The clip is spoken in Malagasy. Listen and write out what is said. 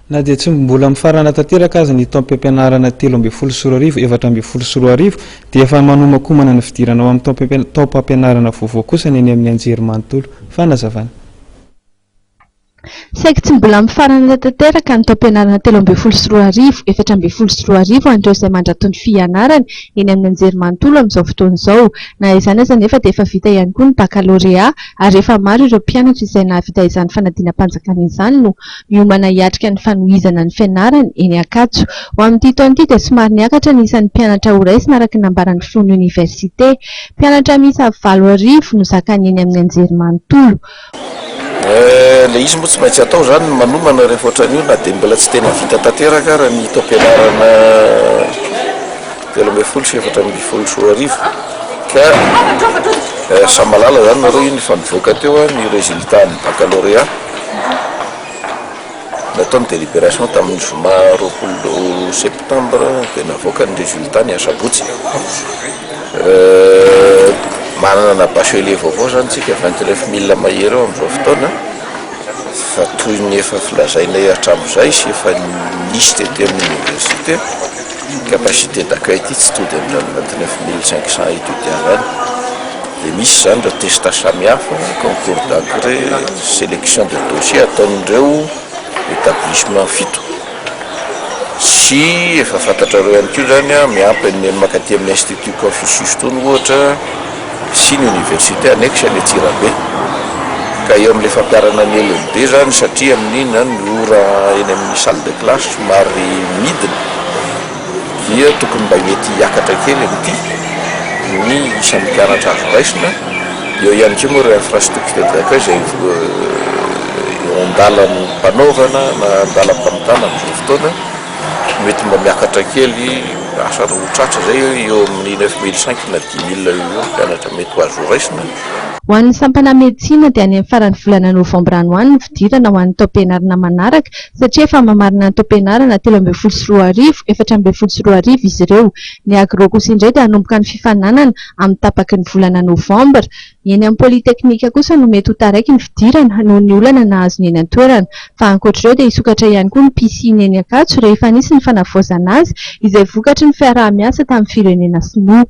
na dia tsy mbola mifarana tanteraka azy ny taom-pampianarana 13 4 dia efa manomakomana ny fidirana ao amin'ny taom-pampianarana vaovao kosa ny eny amin'ny anjerimanontolo. Fanazavana. Saika tsy mbola mifarana tanteraka ny taom-pianarana 13 4 an'ireo izay mandratony fianarana eny amin'ny anjerimanontolo amin'izao fotoana izao. Na izany aza nefa dia efa vita ihany koa ny baccalauréat ary efa maro ireo mpianatra izay nahavita izany fanadinam-panjakana izany no miomana hiatrika ny fanohizana ny fianarana eny Ankatso. Ho amin'ity taon'ity dia somary niakatra ny isan'ny mpianatra ho raisina araka ny ambaran'ny filohan'ny oniversite. Mpianatra miisa 7 no zakany eny amin'ny anjerimanontolo. Le izy moa tsy maintsy atao zany manomana rehefa ohatran'io na dia mbola tsy tena vita tanteraka raha ny taom-pianarana 13 4 ka samalala zany nareo io ny fanivoaka teo ny résultat ny baccalauréat nataony délibération tamin'ny zoma 20 septembre dia navoaka ny résultat ny asabotsy. Manana bachelier vaovao zany tsika 29 000 mahery eo amin'izao fotoana fa toy ny efa filazainay hatramin'izay sy efa nisy tety amin'ny université capacité d'accueil ity tsy tody amin'izany 29 500 étudiants zany dia misy zany ireo testa samihafa concours d'entrée sélection de dossier ataon'ireo établissement fito sy efa fantatrareo ihany koa zany miampy ny makaty amin'ny institut Confucius tony ohatra sy ny université annexe any Antsirabe ka eo amin'ilay fampiarana ny LMD zany satria amin'iny ny ora eny amin'ny salle de classe somary midina dia tokony mba mety hiakatra kely amin'ity ny isan'ny mpianatra azo raisina. Eo ihany koa moa ireo infrastructure d'accueil izay an-dalan'ny mpanaovana na an-dalam-pamitana amin'izao fotoana mety mba miakatra kely asa roatratra zay eo amin'ny 9 500 na 10 000 eo mpianatra mety ho azo raisina. Ho an'ny sampana medisina dia any amin'ny faran'ny volana novambra any ho any ny fidirana ho an'ny taom-pianarana manaraka satria efa mamarina ny taom-pianarana 13 4 izy ireo. Ny agro kosa indray dia hanomboka ny fifananana amin'ny tapaky ny volana novambra. Eny amin'ny polytechnika kosa no mety ho taraiky ny fidirana noho ny olana nahazo ny eny an-toerana. Fa ankoatr'ireo dia hisokatra ihany koa ny pisiny eny Ankatso rehefa nisy ny fanavaozana azy izay vokatry ny fiaraha-miasa tamin'ny firenena sinoa.